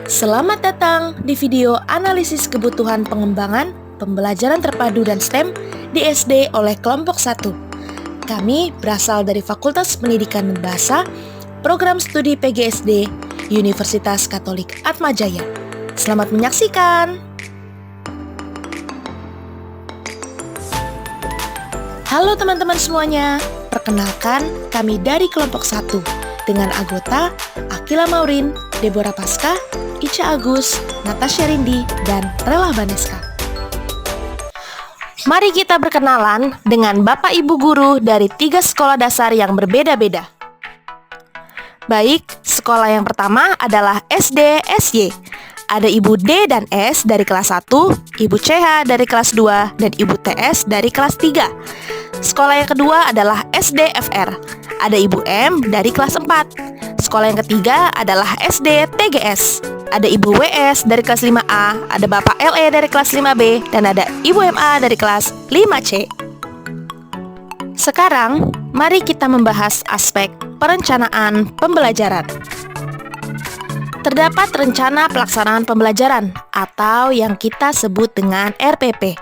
Selamat datang di video analisis kebutuhan pengembangan pembelajaran terpadu dan STEM di SD oleh kelompok 1. Kami berasal dari Fakultas Pendidikan dan Bahasa, Program Studi PGSD, Universitas Katolik Atmajaya. Selamat menyaksikan! Halo teman-teman semuanya, perkenalkan kami dari kelompok 1 dengan anggota Akila Maurin, Deborah Pasca, Ica Agus, Natasha Rindi, dan Rela Baneska. Mari kita berkenalan dengan Bapak Ibu Guru dari 3 sekolah dasar yang berbeda-beda. Baik, sekolah yang pertama adalah SD SY. Ada Ibu D dan S dari kelas 1, Ibu CH dari kelas 2, dan Ibu TS dari kelas 3. Sekolah yang kedua adalah SD FR. Ada Ibu M dari kelas 4. Sekolah yang ketiga adalah SD TGS. Ada Ibu WS dari kelas 5A, ada Bapak LE dari kelas 5B, dan ada Ibu MA dari kelas 5C. Sekarang, mari kita membahas aspek perencanaan pembelajaran. Terdapat rencana pelaksanaan pembelajaran atau yang kita sebut dengan RPP.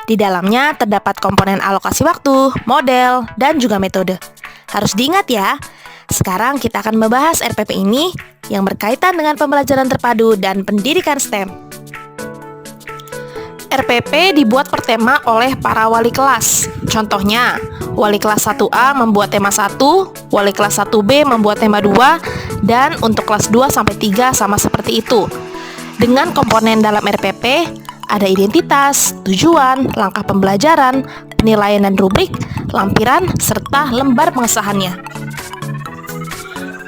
Di dalamnya terdapat komponen alokasi waktu, model, dan juga metode. Harus diingat ya. Sekarang kita akan membahas RPP ini yang berkaitan dengan pembelajaran terpadu dan pendidikan STEM. RPP dibuat per tema oleh para wali kelas. Contohnya, wali kelas 1A membuat tema 1, wali kelas 1B membuat tema 2, dan untuk kelas 2 sampai 3 sama seperti itu. Dengan komponen dalam RPP, ada identitas, tujuan, langkah pembelajaran, penilaian dan rubrik, lampiran, serta lembar pengesahannya.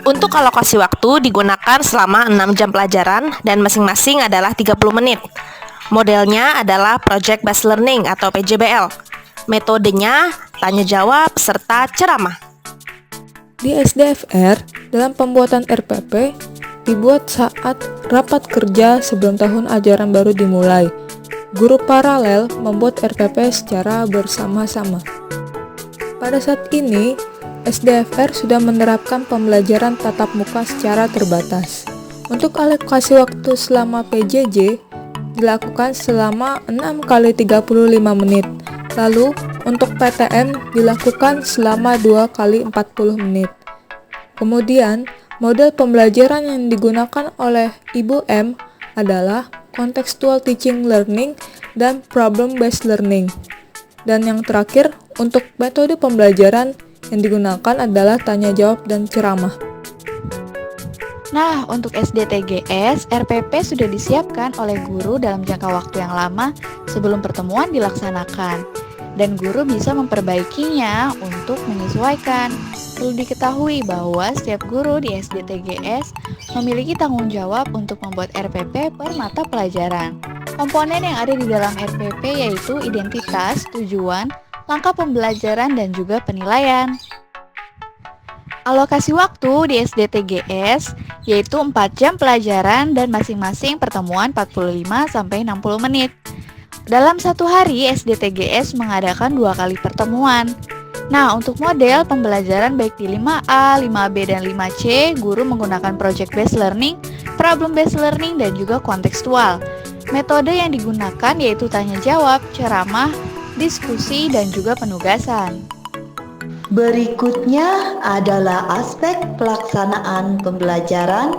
Untuk alokasi waktu digunakan selama 6 jam pelajaran dan masing-masing adalah 30 menit. Modelnya adalah Project Based Learning atau PJBL. Metodenya tanya jawab serta ceramah. Di SDFR, dalam pembuatan RPP, dibuat saat rapat kerja sebelum tahun ajaran baru dimulai. Guru paralel membuat RPP secara bersama-sama. Pada saat ini, SDFR sudah menerapkan pembelajaran tatap muka secara terbatas. Untuk alokasi waktu selama PJJ dilakukan selama 6 kali 35 menit. Lalu, untuk PTM dilakukan selama 2 kali 40 menit. Kemudian, model pembelajaran yang digunakan oleh Ibu M adalah Contextual Teaching Learning dan Problem Based Learning. Dan yang terakhir, untuk metode pembelajaran yang digunakan adalah tanya jawab dan ceramah. Nah, untuk SD TGS, RPP sudah disiapkan oleh guru dalam jangka waktu yang lama sebelum pertemuan dilaksanakan. Dan guru bisa memperbaikinya untuk menyesuaikan. Perlu diketahui bahwa setiap guru di SD TGS memiliki tanggung jawab untuk membuat RPP per mata pelajaran. Komponen yang ada di dalam RPP yaitu identitas, tujuan, langkah pembelajaran, dan juga penilaian. Alokasi waktu di SD TGS yaitu 4 jam pelajaran dan masing-masing pertemuan 45-60 menit. Dalam satu hari, SD TGS mengadakan 2 kali pertemuan. Nah, untuk model pembelajaran baik di 5A, 5B, dan 5C, guru menggunakan Project Based Learning, Problem Based Learning, dan juga kontekstual. Metode yang digunakan yaitu tanya jawab, ceramah, diskusi, dan juga penugasan. Berikutnya adalah aspek pelaksanaan pembelajaran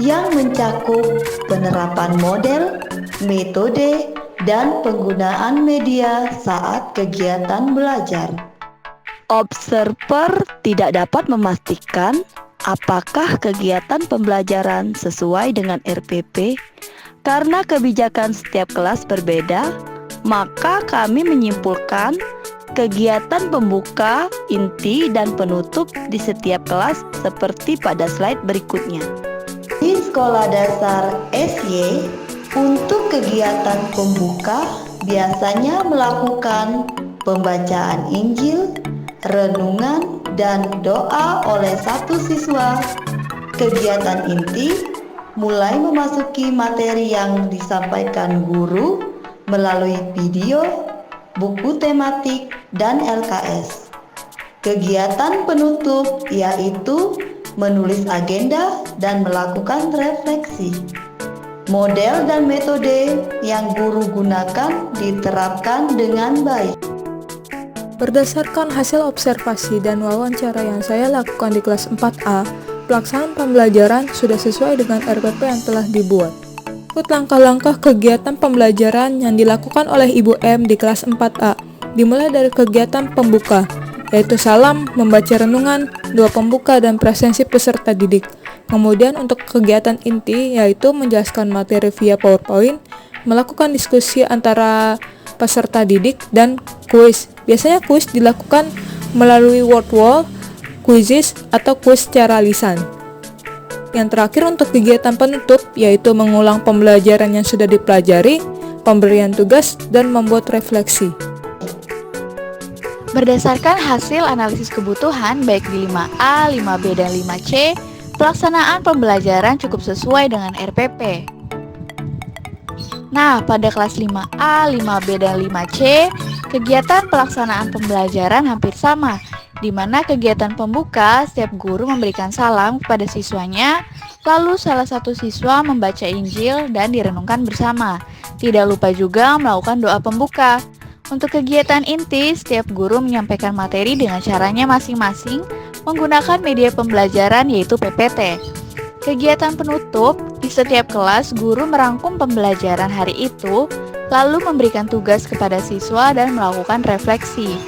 yang mencakup penerapan model, metode, dan penggunaan media saat kegiatan belajar. Observer tidak dapat memastikan apakah kegiatan pembelajaran sesuai dengan RPP karena kebijakan setiap kelas berbeda. Maka kami menyimpulkan kegiatan pembuka, inti, dan penutup di setiap kelas seperti pada slide berikutnya. Di sekolah dasar SY, untuk kegiatan pembuka biasanya melakukan pembacaan Injil, renungan, dan doa oleh satu siswa. Kegiatan inti mulai memasuki materi yang disampaikan guru melalui video, buku tematik, dan LKS. Kegiatan penutup yaitu menulis agenda dan melakukan refleksi. Model dan metode yang guru gunakan diterapkan dengan baik. Berdasarkan hasil observasi dan wawancara yang saya lakukan di kelas 4A, pelaksanaan pembelajaran sudah sesuai dengan RPP yang telah dibuat. Ikut langkah-langkah kegiatan pembelajaran yang dilakukan oleh Ibu M di kelas 4A, dimulai dari kegiatan pembuka, yaitu salam, membaca renungan, doa pembuka, dan presensi peserta didik. Kemudian untuk kegiatan inti, yaitu menjelaskan materi via PowerPoint, melakukan diskusi antara peserta didik, dan kuis. Biasanya kuis dilakukan melalui word wall, quizzes, atau kuis secara lisan. Yang terakhir untuk kegiatan penutup, yaitu mengulang pembelajaran yang sudah dipelajari, pemberian tugas, dan membuat refleksi. Berdasarkan hasil analisis kebutuhan baik di 5A, 5B, dan 5C, pelaksanaan pembelajaran cukup sesuai dengan RPP. Nah, pada kelas 5A, 5B, dan 5C, kegiatan pelaksanaan pembelajaran hampir sama, di mana kegiatan pembuka, setiap guru memberikan salam kepada siswanya, lalu salah satu siswa membaca Injil dan direnungkan bersama. Tidak lupa juga melakukan doa pembuka. Untuk kegiatan inti, setiap guru menyampaikan materi dengan caranya masing-masing menggunakan media pembelajaran yaitu PPT. Kegiatan penutup, di setiap kelas guru merangkum pembelajaran hari itu, lalu memberikan tugas kepada siswa dan melakukan refleksi.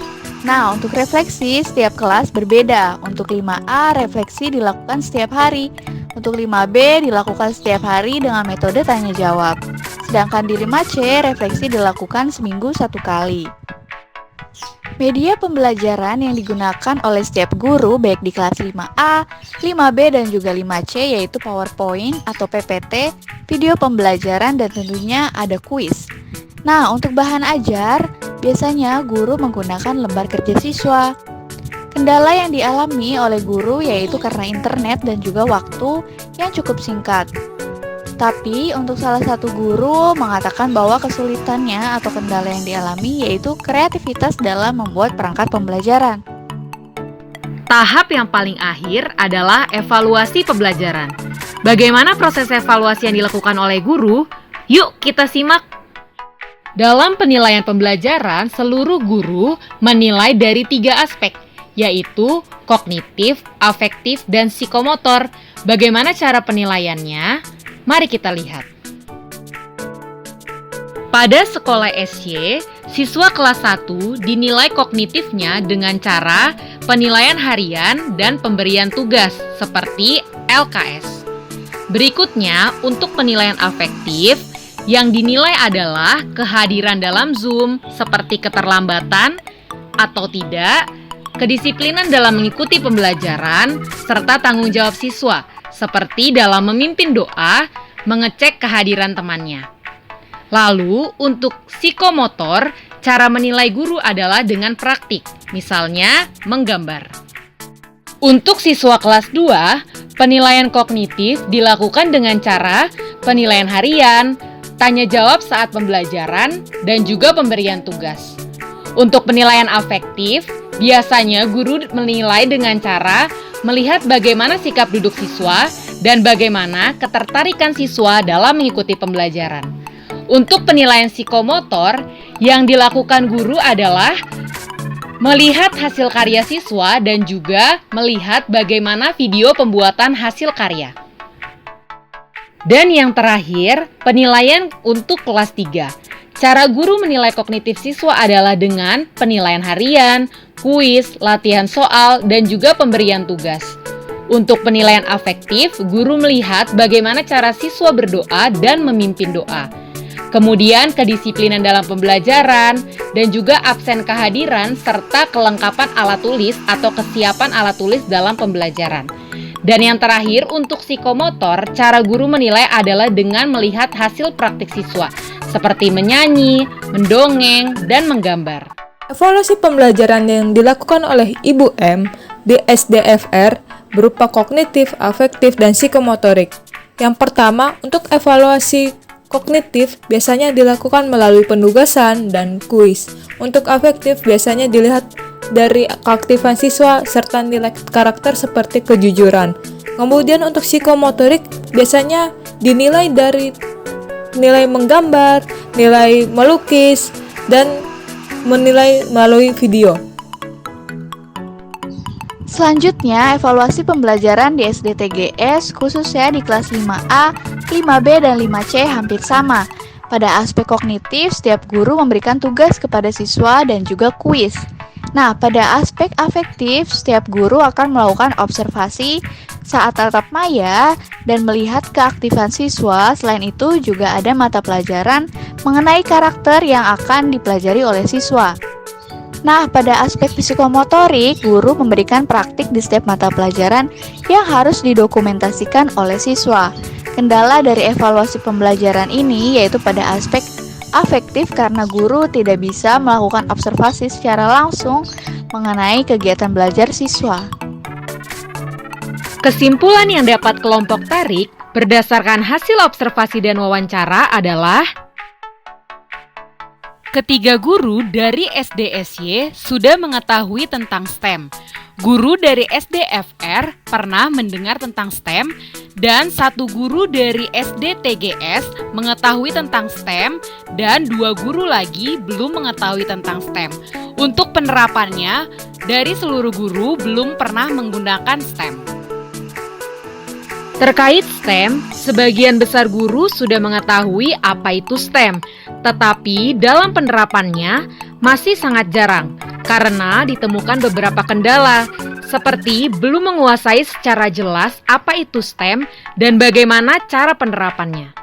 Nah, untuk refleksi, setiap kelas berbeda. Untuk 5A, refleksi dilakukan setiap hari. Untuk 5B, dilakukan setiap hari dengan metode tanya jawab. Sedangkan di 5C, refleksi dilakukan seminggu 1 kali. Media pembelajaran yang digunakan oleh setiap guru baik di kelas 5A, 5B, dan juga 5C yaitu PowerPoint atau PPT, video pembelajaran, dan tentunya ada kuis. Nah, untuk bahan ajar, biasanya guru menggunakan lembar kerja siswa. Kendala yang dialami oleh guru yaitu karena internet dan juga waktu yang cukup singkat. Tapi untuk salah satu guru mengatakan bahwa kesulitannya atau kendala yang dialami yaitu kreativitas dalam membuat perangkat pembelajaran. Tahap yang paling akhir adalah evaluasi pembelajaran. Bagaimana proses evaluasi yang dilakukan oleh guru? Yuk kita simak. Dalam penilaian pembelajaran, seluruh guru menilai dari 3 aspek, yaitu kognitif, afektif, dan psikomotor. Bagaimana cara penilaiannya? Mari kita lihat. Pada sekolah SY, siswa kelas 1 dinilai kognitifnya dengan cara penilaian harian dan pemberian tugas seperti LKS. Berikutnya, untuk penilaian afektif, yang dinilai adalah kehadiran dalam Zoom seperti keterlambatan atau tidak, kedisiplinan dalam mengikuti pembelajaran, serta tanggung jawab siswa seperti dalam memimpin doa, mengecek kehadiran temannya. Lalu, untuk psikomotor, cara menilai guru adalah dengan praktik, misalnya menggambar. Untuk siswa kelas 2, penilaian kognitif dilakukan dengan cara penilaian harian, tanya jawab saat pembelajaran, dan juga pemberian tugas. Untuk penilaian afektif, biasanya guru menilai dengan cara melihat bagaimana sikap duduk siswa dan bagaimana ketertarikan siswa dalam mengikuti pembelajaran. Untuk penilaian psikomotor, yang dilakukan guru adalah melihat hasil karya siswa dan juga melihat bagaimana video pembuatan hasil karya. Dan yang terakhir, penilaian untuk kelas 3. Cara guru menilai kognitif siswa adalah dengan penilaian harian, kuis, latihan soal, dan juga pemberian tugas. Untuk penilaian afektif, guru melihat bagaimana cara siswa berdoa dan memimpin doa. Kemudian kedisiplinan dalam pembelajaran, dan juga absen kehadiran, serta kelengkapan alat tulis atau kesiapan alat tulis dalam pembelajaran. Dan yang terakhir, untuk psikomotor, cara guru menilai adalah dengan melihat hasil praktik siswa, seperti menyanyi, mendongeng, dan menggambar. Evaluasi pembelajaran yang dilakukan oleh Ibu M di SDFR berupa kognitif, afektif, dan psikomotorik. Yang pertama, untuk evaluasi kognitif biasanya dilakukan melalui penugasan dan kuis. Untuk afektif biasanya dilihat dari keaktifan siswa serta nilai karakter seperti kejujuran. Kemudian untuk psikomotorik biasanya dinilai dari nilai menggambar, nilai melukis, dan menilai melalui video. Selanjutnya, evaluasi pembelajaran di SDTGS khususnya di kelas 5A, 5B, dan 5C hampir sama. Pada aspek kognitif, setiap guru memberikan tugas kepada siswa dan juga kuis. Nah, pada aspek afektif, setiap guru akan melakukan observasi saat tatap maya dan melihat keaktifan siswa. Selain itu, juga ada mata pelajaran mengenai karakter yang akan dipelajari oleh siswa. Nah, pada aspek psikomotorik, guru memberikan praktik di setiap mata pelajaran yang harus didokumentasikan oleh siswa. Kendala dari evaluasi pembelajaran ini yaitu pada aspek afektif karena guru tidak bisa melakukan observasi secara langsung mengenai kegiatan belajar siswa. Kesimpulan yang dapat kelompok tarik berdasarkan hasil observasi dan wawancara adalah: ketiga guru dari SDSY sudah mengetahui tentang STEM. Guru dari SDFR pernah mendengar tentang STEM, dan satu guru dari SDTGS mengetahui tentang STEM, dan 2 guru lagi belum mengetahui tentang STEM. Untuk penerapannya, dari seluruh guru belum pernah menggunakan STEM. Terkait STEM, sebagian besar guru sudah mengetahui apa itu STEM, tetapi dalam penerapannya masih sangat jarang karena ditemukan beberapa kendala, seperti belum menguasai secara jelas apa itu STEM dan bagaimana cara penerapannya.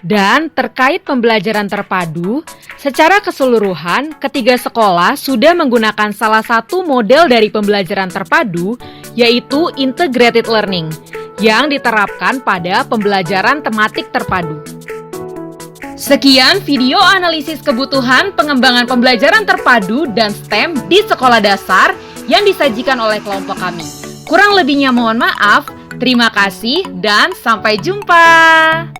Dan terkait pembelajaran terpadu, secara keseluruhan ketiga sekolah sudah menggunakan salah satu model dari pembelajaran terpadu, yaitu integrated learning, yang diterapkan pada pembelajaran tematik terpadu. Sekian video analisis kebutuhan pengembangan pembelajaran terpadu dan STEM di sekolah dasar yang disajikan oleh kelompok kami. Kurang lebihnya mohon maaf, terima kasih dan sampai jumpa.